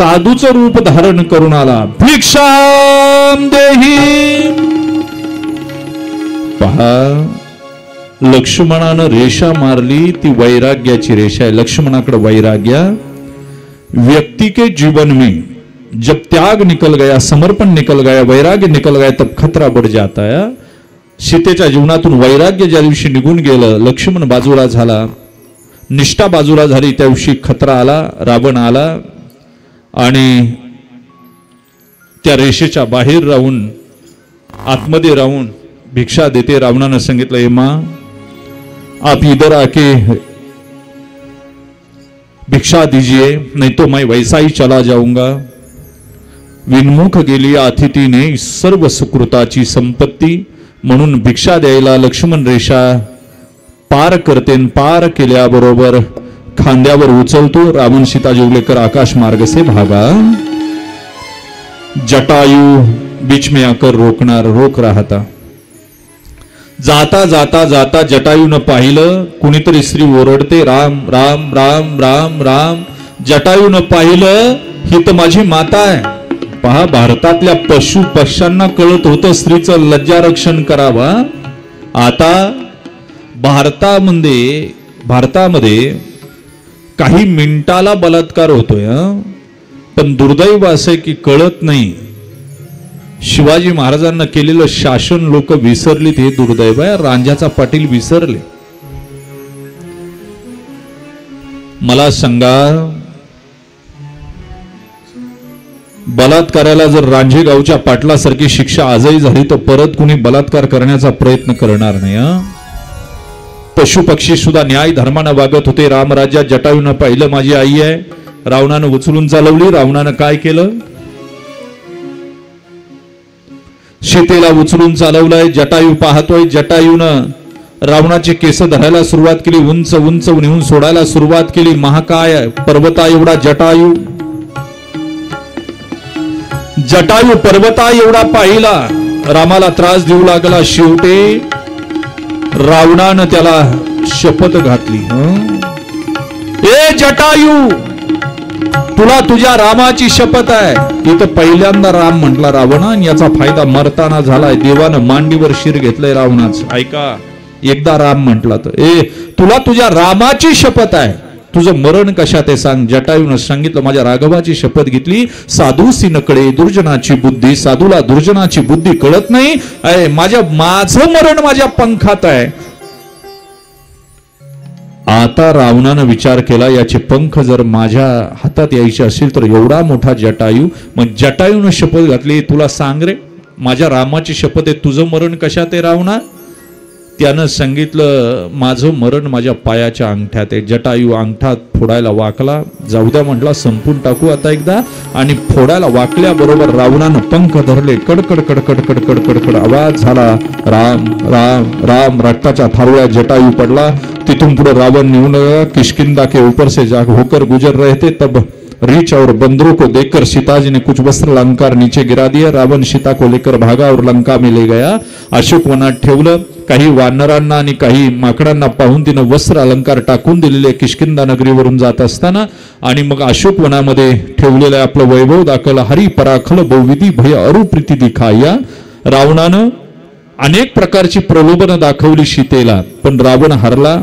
साधूचं रूप धारण करून आला. भिक्षाम देही. पहा, लक्ष्मणानं रेषा मारली, ती वैराग्याची रेषा आहे. लक्ष्मणाकडे वैराग्य. व्यक्ति के जीवन में जब त्याग निकल गया, समर्पण निकल गया, वैराग्य निकल गया, तब खतरा बढ़ जाता है. सीतेच्या जीवनातून वैराग्य ज्या दिवशी निघून गेलं, लक्ष्मण बाजूला झाला, निष्ठा बाजूला झाली, त्या दिवशी खतरा आला, रावण आला आणि त्या रेषेच्या बाहेर राहून, आतमध्ये राहून भिक्षा देते. रावणानं सांगितलं, ए मां, आप इधर आके भिक्षा दीजिए, नहीं तो मैं वैसा ही चला जाऊंगा. विनमुख गेली अतिथीने सर्व सुकृताची संपत्ती, म्हणून भिक्षा द्यायला लक्ष्मण रेषा पार करते. पार केल्याबरोबर खांद्यावर उचलतो. रावण सीता जीवलेकर आकाश मार्ग से भागा. जटायु बीच में आकर रोक रहा था. जाता जाता जाता जटायूनं पाहिलं, कुणीतरी स्त्री ओरडते, राम राम राम राम राम. जटायूनं पाहिलं, ही तर माझी माता आहे. पहा, भारतातल्या पशु पक्ष्यांना कळत होतं स्त्रीचं लज्जारक्षण करावं. आता भारतामध्ये काही मिनिटाला बलात्कार होतोय. पण दुर्दैव असं की कळत नाही. शिवाजी महाराजांना केलेलं शासन लोक विसरलीत, हे दुर्दैव आहे. रांझ्याचा पाटील विसरले. मला सांगा, बलात्काराला जर रांझे गावच्या पाटलासारखी शिक्षा आजही झाली तर परत कुणी बलात्कार करण्याचा प्रयत्न करणार नाही. पशु पक्षी सुद्धा न्याय धर्मानं वागत होते. रामराज्यात जटायूनं पाहिलं, माझी आई आहे. रावणानं उचलून चालवली. रावणानं काय केलं? सीतेला उचलून चालवलंय. जटायू पाहतोय. जटायूनं रावणाचे केस धरायला सुरुवात केली, उंच उंच नेऊन सोडायला सुरुवात केली. महाकाय पर्वता एवढा जटायू, जटायू पर्वता एवढा पाहिला. रामाला त्रास देऊ लागला. शेवटी रावणानं त्याला शपथ घातली, ए जटायू, तुला तुझ्या रामाची शपथ आहे. इथं पहिल्यांदा राम म्हटला रावण, याचा फायदा मरताना झालाय. देवानं मांडीवर शिर घेतलंय रावणाचं. ऐका, एकदा राम म्हटला तर, ए तुला तुझ्या रामाची शपथ आहे, तुझं मरण कशात आहे सांग. जटायूनं सांगितलं, माझ्या राघवाची शपथ घेतली. साधूसी नकडे दुर्जनाची बुद्धी, साधूला दुर्जनाची बुद्धी कळत नाही. माझं मरण माझ्या पंखात आहे. आता रावणानं विचार केला, याचे पंख जर माझ्या हातात यायचे असेल तर एवढा मोठा जटायू. मग जटायूनं शपथ घातली, तुला सांग रे, माझ्या रामाची शपथ आहे, तुझं मरण कशात आहे रावणा? त्यानं सांगितलं, माझं मरण माझ्या पायाच्या अंगठ्यात आहे. जटायू अंगठा फोडायला वाकला. जाऊ द्या म्हटला, संपून टाकू आता एकदा. आणि फोडायला वाकल्याबरोबर रावणानं पंख धरले. कडकड कडकड कडकड कडकड आवाज झाला. राम राम राम. रक्ताच्या थारोळ्यात जटायू पडला. तिथून पुढे रावण निघून, किष्किंधा के ऊपर से जा होकर गुजर रहे थे, तब रीछ और बंदरों को देखकर सीता जी ने कुछ वस्त्र अलंकार नीचे गिरा दिए. रावण सीता को लेकर भागा और लंका में ले गया. अशोक वनात ठेवलं. काही वानरांना आणि काही माकडांना पाहून तिनं वस्त्र अलंकार टाकून दिलेले किष्किंधा नगरीवरून जात असताना. आणि मग अशोक वनामध्ये ठेवलेलं आपलं वैभव दाखवलं. हरी पराखल बहुविधी भय अरुप्रीती दिखाया. रावणानं अनेक प्रकारची प्रलोभनं दाखवली सीतेला, पण रावण हरला.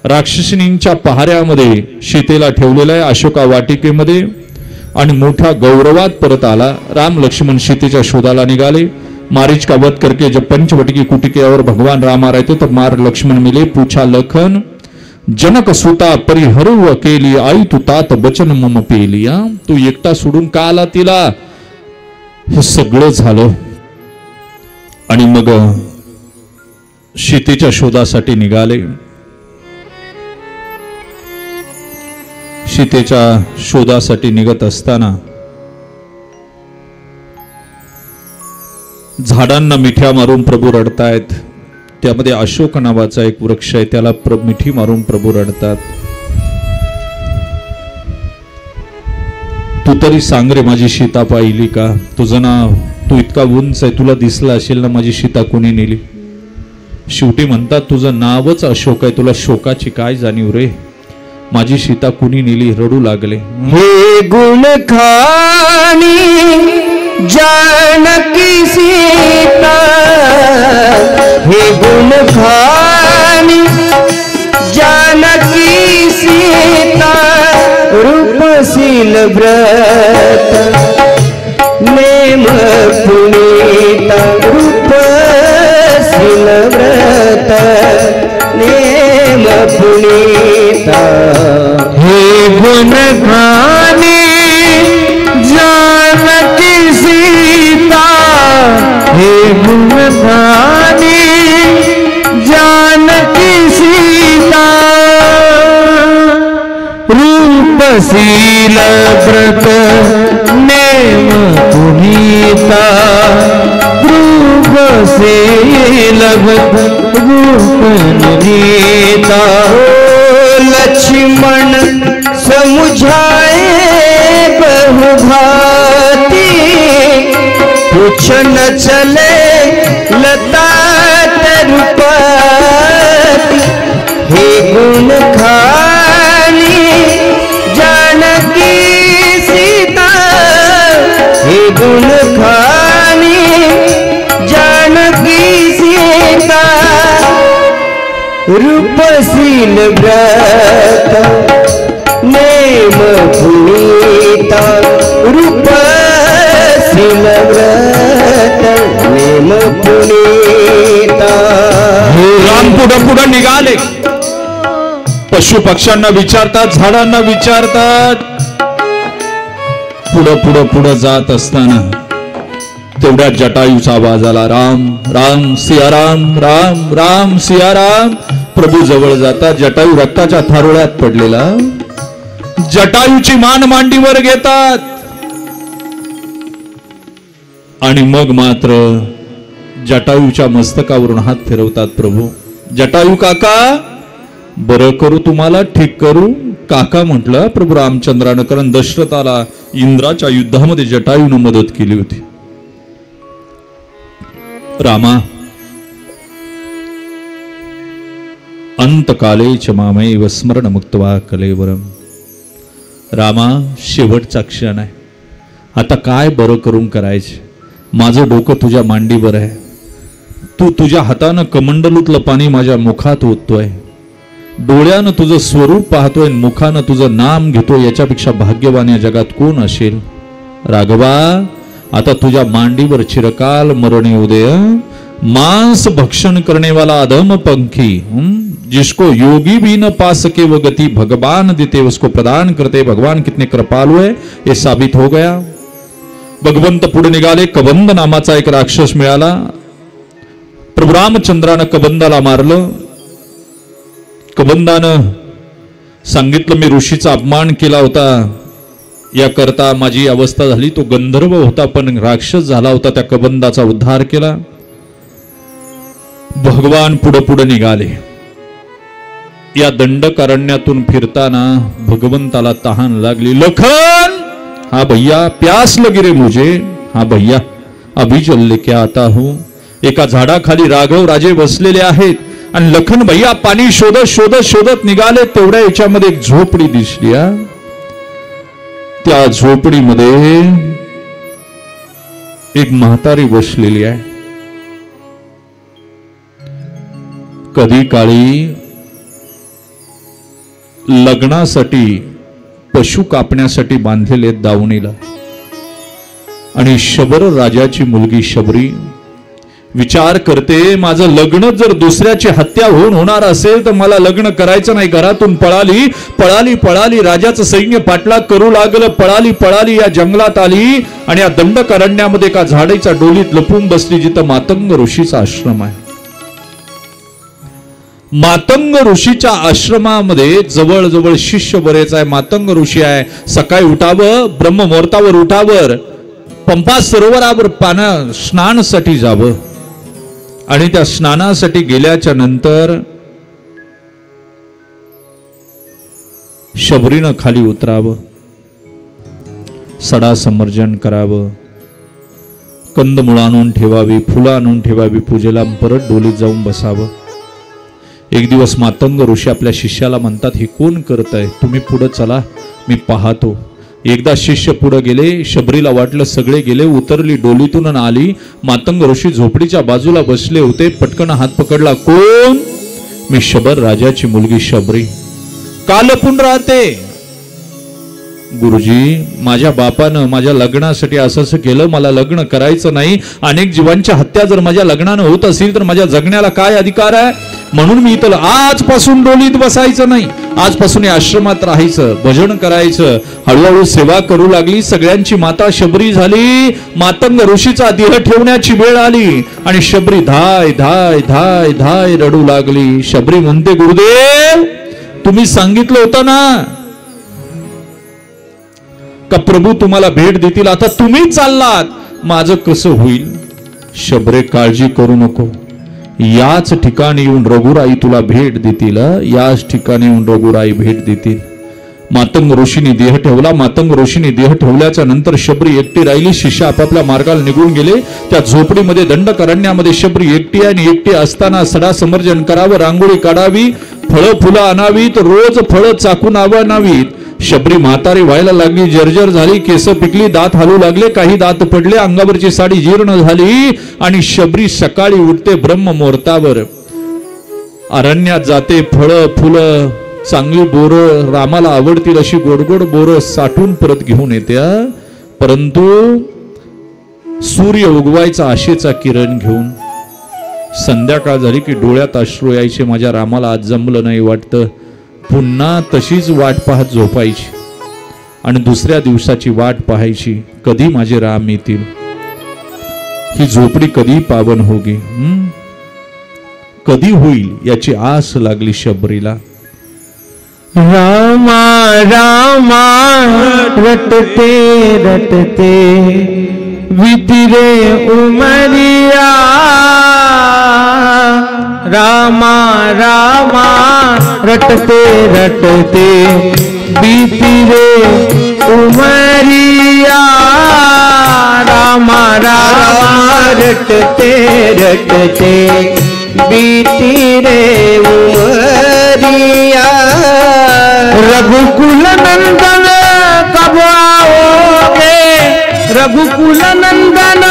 राक्षसिणींच्या पहाऱ्यामध्ये सीतेला ठेवलेला आहे, अशोका वाटिकेमध्ये, आणि मोठ्या गौरवात परत आला. राम लक्ष्मण सीतेच्या शोधाला निघाले. मारीच का वध करके जब पंचवटी कुटिके और भगवान राम आ रहे थे, तब मार लक्ष्मण मिले. पूछा लखन, जनक सुता परिहरु अकेली, आई तू तात बचन मम पेलिया. तू एकटा सोडून का आला तिला? हे सगळं झालं. आणि मग सीतेच्या शोधासाठी निघाले. सीतेच्या शोधासाठी निघत असताना झाडांना मिठ्या मारून प्रभू रडतायत. त्यामध्ये अशोक नावाचा एक वृक्ष आहे, त्याला मिठी मारून प्रभू रडतात. तू तरी सांग रे, माझी सीता पाहिली का? तुझं नाव, तू इतका उंच आहे, तुला दिसला असेल ना माझी सीता कोणी नेली? शेवटी म्हणतात, तुझं नावच अशोक आहे, तुला शोकाची काय जाणीव रे? माझी सीता कुणी नेली रडू लागले. हे गुण खानी जानकी सीता, हे गुण खानी जानकी सीता, रूपशील व्रत नेम पुनीता, रूपशील व्रत नेम पुनीता. हे गुण खानी जानकी सीता, हे गुण खानी जानकी सीता, रूपशील व्रत नेम पुनीता, रूपशील व्रत रूपनीता. लक्ष्मण समुझाए बहुभाती, कुछ न चले लता तरुपति. हे गुण खानी जानकी सीता, हे गुण खानी जानकी सीता, रूपशील व्रत नेम पुनीता, रूपशील व्रत नेम पुनीता. राम पुढं पुढं निघाले. पशु पक्ष्यांना विचारतात, झाडांना विचारतात. पुढं पुढं पुढं जात असताना तेवढ्या जटायूचा आवाज आला. राम राम सिया राम, राम राम सिया राम. प्रभू जवळ जातात. जटायू रक्ताच्या थारोळ्यात पडलेला. जटायूची मान मांडीवर घेतात आणि मग मात्र जटायूच्या मस्तकावरून हात फिरवतात. प्रभू, जटायू काका बरं करू, तुम्हाला ठीक करू. काका म्हटलं प्रभू रामचंद्रानं, कारण दशरथाला इंद्राच्या युद्धामध्ये जटायूनं मदत केली होती. रामा, अंतकाले च मामैव स्मरण मुक्त्वा कलेवरम. रामा, शेवटचा क्षण आहे. आता काय बरं करून करायचे? माझं डोकं तुझ्या मांडीवर आहे. तू तुझ्या हातानं कमंडलूतलं पाणी माझ्या मुखात ओततोय. डोळ्यानं तुझं स्वरूप पाहतोय, मुखानं तुझं नाम घेतोय. याच्यापेक्षा भाग्यवान या जगात कोण असेल? राघवा, आता तुझ्या मांडीवर चिरकाल मरणे उदय. मांस भक्षण करने वाला अधम पंखी, जिसको योगी भी न पा सके वो गति भगवान देते उसको प्रदान करते. भगवान कितने कृपालु है ये साबित हो गया. भगवंत पुढे निघाले. कबंद नामाचा एक राक्षस मिळाला. प्रभू रामचंद्रानं कबंदाला मारलं. कबंदानं सांगितलं, मी ऋषीचा अपमान केला होता, याकरता माझी अवस्था झाली. तो गंधर्व होता पण राक्षस झाला होता. त्या कबंदाचा उद्धार केला. भगवान पुढे पुढे निघाले. या दंडकारण्यातून फिरताना भगवंताला तहान लागली. लखन, हा भैया प्यास लगी रे मुझे. हा भैया अभी चल लेके आता हूं. एका झाडाखाली राघव राजे बसलेले आहेत आणि लखन भैया पाणी शोधत शोधत शोधत निघाले. तेवढ्या याच्यामध्ये एक झोपडी दिसली. त्या झोपडीमध्ये एक म्हातारी बसलेली आहे. कधी काळी लग्नासाठी पशु कापण्यासाठी बांधलेले दावणीला. आणि शबर राजाची मुलगी शबरी विचार करते, माझं लग्न जर दुसऱ्याची हत्या होऊन होणार असेल तर मला लग्न करायचं नाही. घरातून पळाली पळाली पळाली. राजाचं सैन्य पाठलाग करू लागलं. पळाली पळाली या जंगलात आली आणि या दंडकारण्यामध्ये एका झाडीच्या डोलीत लपून बसली, जिथं मातंग ऋषीचा आश्रम आहे. मातंग ऋषीच्या आश्रमामध्ये जवळजवळ शिष्य बरेच आहे. मातंग ऋषी आहे. सकाळी उठावं, ब्रह्ममुहूर्तावर उठावर, पंपा सरोवरावर स्नानासाठी जावं आणि त्या स्नानासाठी गेल्याच्या नंतर शबरीनं खाली उतरावं, सडा समर्जन करावं, कंदमुळं आणून ठेवावी, फुलं आणून ठेवावी पूजेला, परत डोलीत जाऊन बसावं. एक दिवस मातंग ऋषी आपल्या शिष्याला म्हणतात, हे कोण करत आहे, तुम्ही पुढे चला, मी पाहतो. एकदा शिष्य पुढे गेले. शबरीला वाटलं सगळे गेले. उतरली डोलीतून आणि आली. मातंग ऋषी झोपडीच्या बाजूला बसले होते. पटकन हात पकडला. कोण? मी शबर राजाची मुलगी शबरी. का लपून राहते? गुरुजी, माझ्या बापानं माझ्या लग्नासाठी असं केलं, मला लग्न करायचं नाही. अनेक जीवांच्या हत्या जर माझ्या लग्नानं होत असेल तर माझ्या जगण्याला काय अधिकार आहे? म्हणून मी इथं आजपासून डोलीत बसायचं नाही, आजपासून या आश्रमात राहायचं, भजन करायचं. हळूहळू सेवा करू लागली. सगळ्यांची माता शबरी झाली. मातंग ऋषीचा देह ठेवण्याची वेळ आली आणि शबरी धाय धाय धाय धाय रडू लागली. शबरी म्हणते, गुरुदेव, तुम्ही सांगितलं होतं ना का प्रभू तुम्हाला भेट देतील, आता तुम्ही चाललात, माझं कसं होईल? शबरे, काळजी करू नको, याच ठिकाणी येऊन रघुराई तुला भेट देतील. याच ठिकाणी येऊन रघुराई भेट देतील. मातंग ऋषीने देह ठेवला. मातंग ऋषीने देह ठेवल्याच्या नंतर शबरी एकटी राहिली. शिष्य आपापल्या मार्गाला निघून गेले. त्या झोपडीमध्ये दंडकारण्यामध्ये शबरी एकटी आहे आणि एकटी असताना सडा समर्जन करावं, रांगोळी काढावी, फळं फुलं आणावीत, रोज फळं चाकून आणावीत. शबरी म्हातारी व्हायला लागली, जर्जर झाली, केस पिकली, दात हालू लागले, काही दात पडले, अंगावरची साडी जीर्ण झाली आणि शबरी सकाळी उठते ब्रह्ममुहूर्तावर, अरण्यात जाते. फळं फुलं, चांगली बोरं, रामाला आवडतील अशी गोडगोड बोरं साठून परत घेऊन येते. परंतु सूर्य उगवायचा आशेचा किरण घेऊन संध्याकाळ झाली की डोळ्यात अश्रू यायचे. माझ्या रामाला आज जमलं नाही वाटतं. पुन्हा तशीच वाट पाहत झोपायची आणि दुसऱ्या दिवसाची वाट पाहायची, कधी माझे राम येतील, ही झोपडी कधी पावन होगी, कधी होईल याची आस लागली शबरीला. रामा रामा रटते रटते वितिरे उमरिया, रामा रामा रटते रटते बीतिरे उमरिया, रामा रामा रटते रटते बीतिरे उमरिया, रघुकुल नंदन कब आओगे, रघुकुल नंदन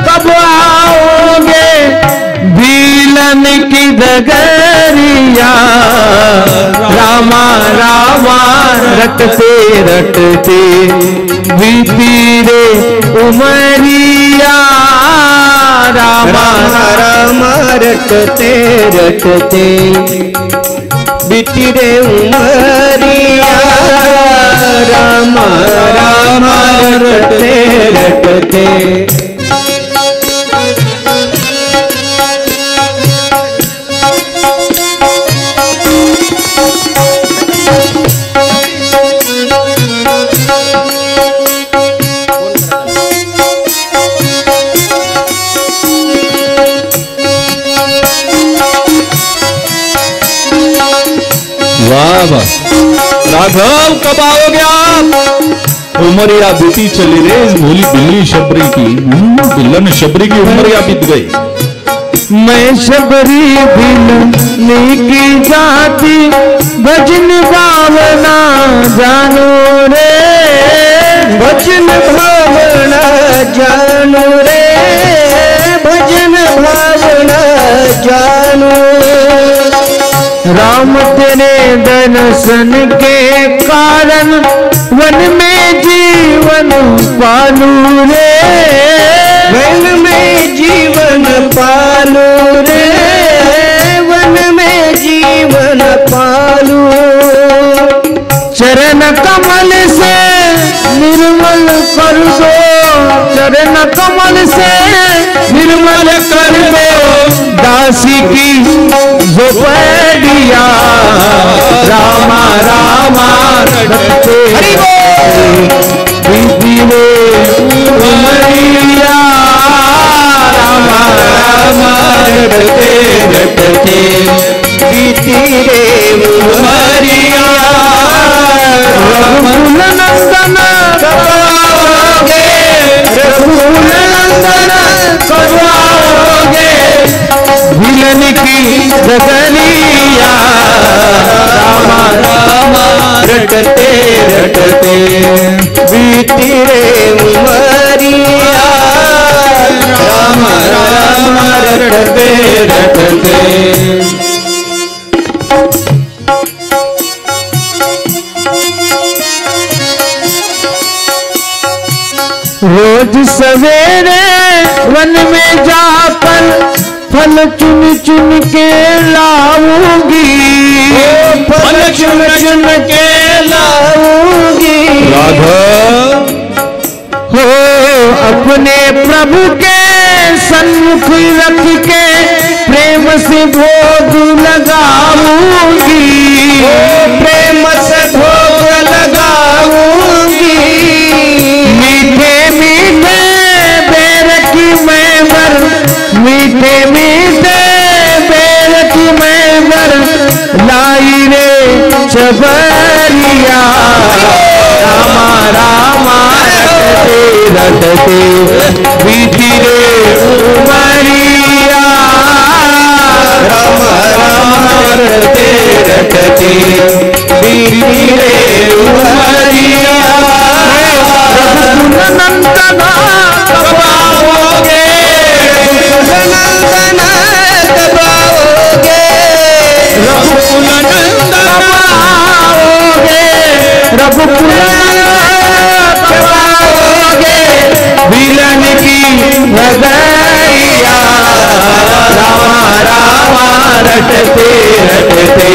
कब आओगे, भीलन की डगरिया, रामा रामा रटते रटते बीती रे उमरिया, रामा रामा रटते रटते बीती रे उमरिया, रामा रामा रटते रटते. राघव कब आओगे आप, उमरिया बीती चली रे, भोली बिल्ली शबरी की, बिल्लन शबरी की उमरिया बीत गई. मैं शबरी बिल्ली की जाति भजन भावना जानू रे, भजन भावना जानू रे, भजन भावना जानू. राम तेरे दर्शन के कारण वन में जीवन पालू रे, वन में जीवन पालू रे, वन में जीवन पालू. चरण कमल से निर्मल कर दो, चरण कमल से निर्मल कर दो दासी की झोपड़िया, रामा रामा रटते बीती रे उमरिया, रामा रामा रटते रटते बीती रे उमरिया, रघुकुल नंदन कब आओगे, रघुकुल नंदन कब आओगे, मिलन की डगरिया रामा रामा रटते रटते बीती रे उमरिया रामा रामा रटते रटते। रोज सवेरे वन में जाकर फल चुन चुन के लाऊंगी, फल चुन चुन के लाऊंगी राघव हो अपने प्रभु के सन्मुख रख के प्रेम से भोग लगाऊंगी, प्रेम से भोग लगाऊंगी। मीठे मीठे बेर की मैं बर, मीठे मीठे बेर की मैं बर लाई रे चबरिया रामा रामा रटते रटते बीती रे उमरिया रामा रामा रटते रटते बीती रे उमरिया। नंदना दबाओगे, नंदना दबाओगे, रघुकुल नंदन दबाओगे, रघुकुल दबाओगे विलन की नगरिया रामा रामा रटते रटते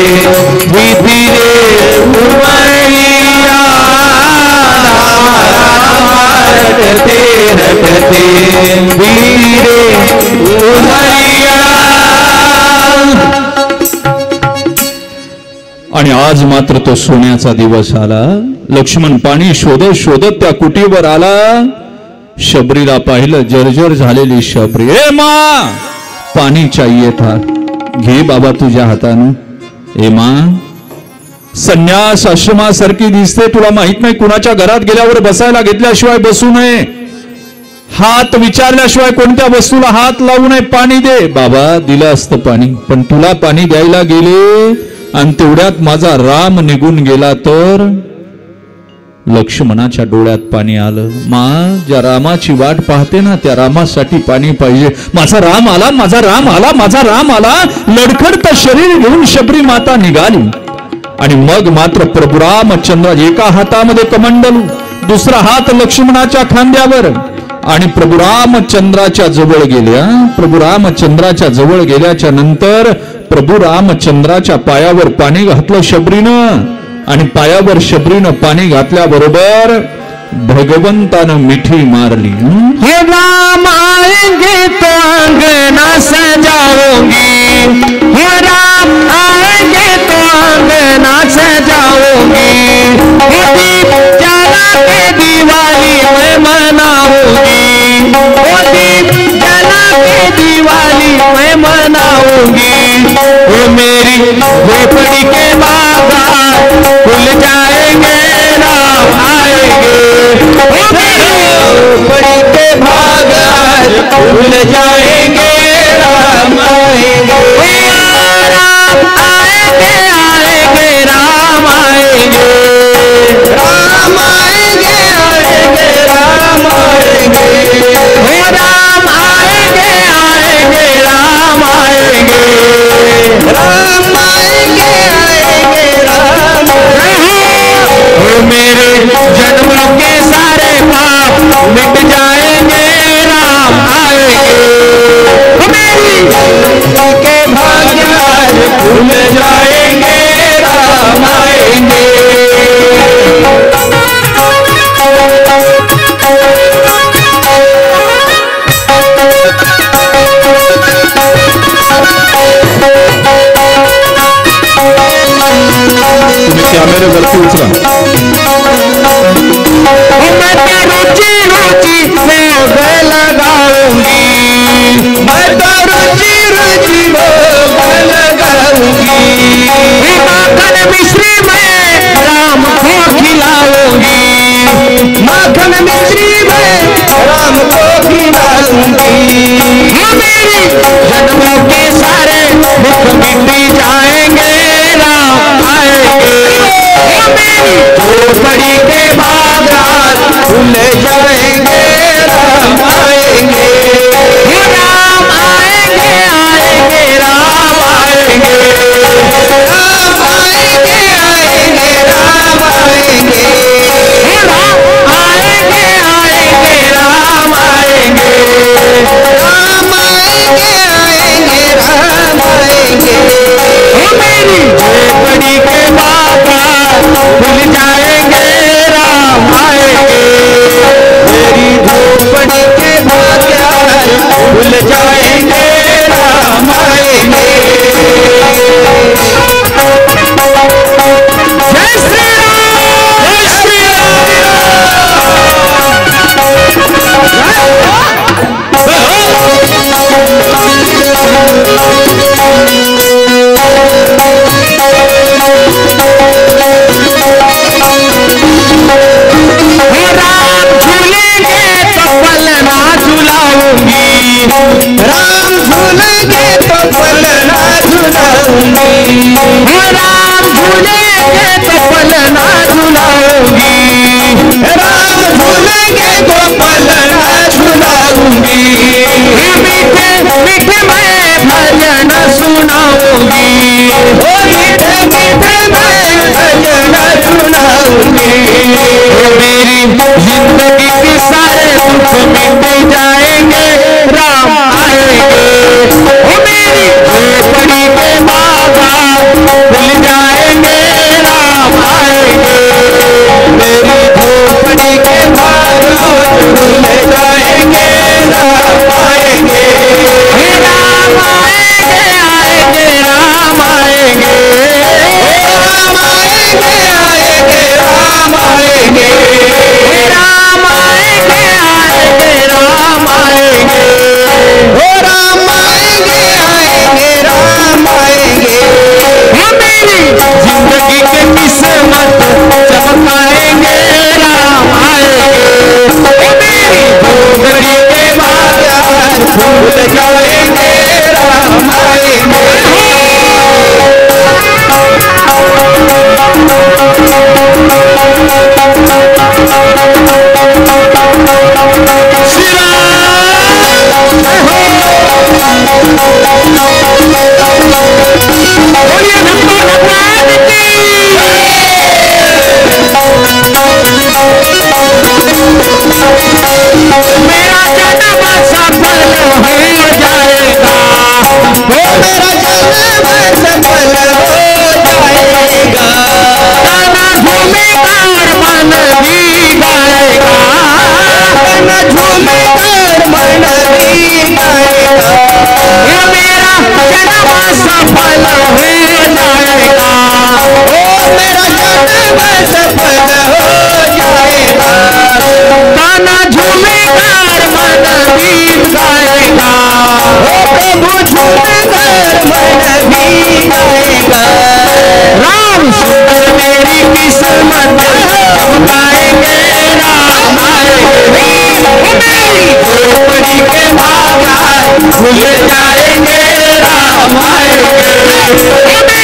बीती रे उमरिया रटते रटते वीरे उमरिया। आणि आज मात्र तो सोन्याचा दिवस आला। लक्ष्मण पाणी शोधत शोधत त्या कुटीवर आला। शबरीला पाहिलं, जर्जर झालेली शबरी। ए माँ पाणी चाहिए था, घे बाबा तुझ्या हातानं। ए माँ संन्यास आश्रमासारखी दिसते, तुला माहित नाही कुणाच्या घरात गेल्यावर बसायला घेतल्याशिवाय बसू नये, हात विचारल्याशिवाय कोणत्या वस्तूला हात लावू नये, पाणी दे। बाबा दिलं असतं पाणी, पण तुला पाणी द्यायला गेले आणि तेवढ्यात माझा राम निघून गेला तर। लक्ष्मणाच्या डोळ्यात पाणी आलं। माँ ज्या रामाची वाट पाहते ना त्या रामासाठी पाणी पाहिजे। माझा राम आला, माझा राम आला, माझा राम आला। लडखडतं शरीर घेऊन शबरी माता निघाली आणि मग मात्र प्रभू रामचंद्र एका हातामध्ये कमंडलू, दुसरा हात लक्ष्मणाच्या खांद्यावर आणि प्रभू रामचंद्राच्या जवळ गेल्या। प्रभू रामचंद्राच्या जवळ गेल्याच्या नंतर प्रभू रामचंद्राच्या पायावर पाणी घातलं शबरीनं आणि पायावर शबरीनं पाणी घातल्याबरोबर भगवंतानं मिठी मारली। हे राम आएंगे तो अंगना सजाऊंगी, हे राम आएंगे तो अंगना सजाऊंगी, हे दीप जला के दिवाली मैं मनाऊंगी, वो दीप जला के दिवाली मैं मनाऊंगी। वो मेरी झोपड़ी के बागान खुल जाएंगे राम आएंगे, वो मेरी झोपड़ी के बागान खुल जाएंगे राम आएंगे, राम आएंगे आएंगे राम आएंगे, राम आएंगे आएंगे राम आएंगे, राम आएंगे आएंगे राम आएंगे, राम आएंगे आएंगे राम आएंगे। मेरे जन्मों के सारे पाप मिट जाएंगे राम आएंगे, मेरी जिंदगी के भाग्य खुल जाएंगे राम आएंगे। कॅमेऱ्यावरती उचला। मैं तो रुचि रुचि भोग लगाऊंगी, मैं तो रुचि रुचि भोग लगाऊंगी, माखन मिश्री में राम को खिलाऊंगी, माखन मिश्री में राम को खिलाऊंगी। मेरी जन्मों के सारे दुख मिट जाएंगे, राम आएंगे। मेरी झोपड़ी के बागान खुल जाएंगे, राम आएंगे। राम आएंगे, आएंगे, राम आएंगे। राम आएंगे, आएंगे, राम आएंगे। राम आएंगे, आएंगे, राम आएंगे। राम आएंगे, आएंगे, राम आएंगे। मेरी झोपड़ी के बागान खुल जाएंगे, राम आएंगे। मेरी झोपड़ी के बागान खुल जाएंगे, राम आएंगे। जय श्री राम, जय श्री राम झूलेंगे तो पल ना झुलाऊंगी। राम झूलेंगे तो पल ना झुलाऊंगी। राम झूलेंगे तो पल ना झुलाऊंगी। राम झूलेंगे तो पल ना झुलाऊंगी। मीठे मीठे मैं भजन सुनाऊंगी। ओ मीठे मीठे मैं भजन सुनाऊंगी। मेरी जिंदगी के सारे दुख मिट जाएंगे, राम आएंगे। मेरी झोपड़ी के बागान खुल जाएंगे, राम आएंगे। मेरी झोपड़ी के बागान खुल जाएंगे, राम आएंगे। राम आएंगे, आएंगे, राम आएंगे। राम आएंगे, आएंगे, राम आएंगे। राम आएंगे, आएंगे, राम आएंगे। ओ राम आएंगे, आएंगे, राम आएंगे। मेरी जिंदगी के किस्मत चमकाएंगे, राम आएंगे। मेरी झोपड़ी के बागान खुल जाएंगे, राम आएंगे। श्री बोलिए नंबर भगवान की। मेरा जन्म सफल हो जाएगा। मेरा जन्म सफल हो जाएगा। गाना झूमेगा और मन भी गाएगा। गाना झूमेगा और मन भी गाएगा। मेरा जन्म सफल हो जाएगा। ओ मेरा जन्म सफल हो जाएगा। गाना झूमेगा और मन भी गाएगा। ओ प्रभु झूमेगा और मन भी गाएगा। राम सुंदर मेरी किस्मत चमकाएंगे, राम आएंगे। मेरी झोपड़ी के बागान खुल जाएंगे, राम आएंगे। मेरी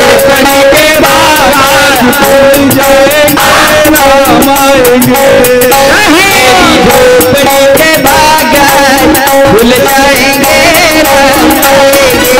झोपड़ी के बागान खुल जाएंगे, राम आएंगे। मेरी झोपड़ी के बागान खुल जाएंगे, राम आएंगे।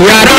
Yeah.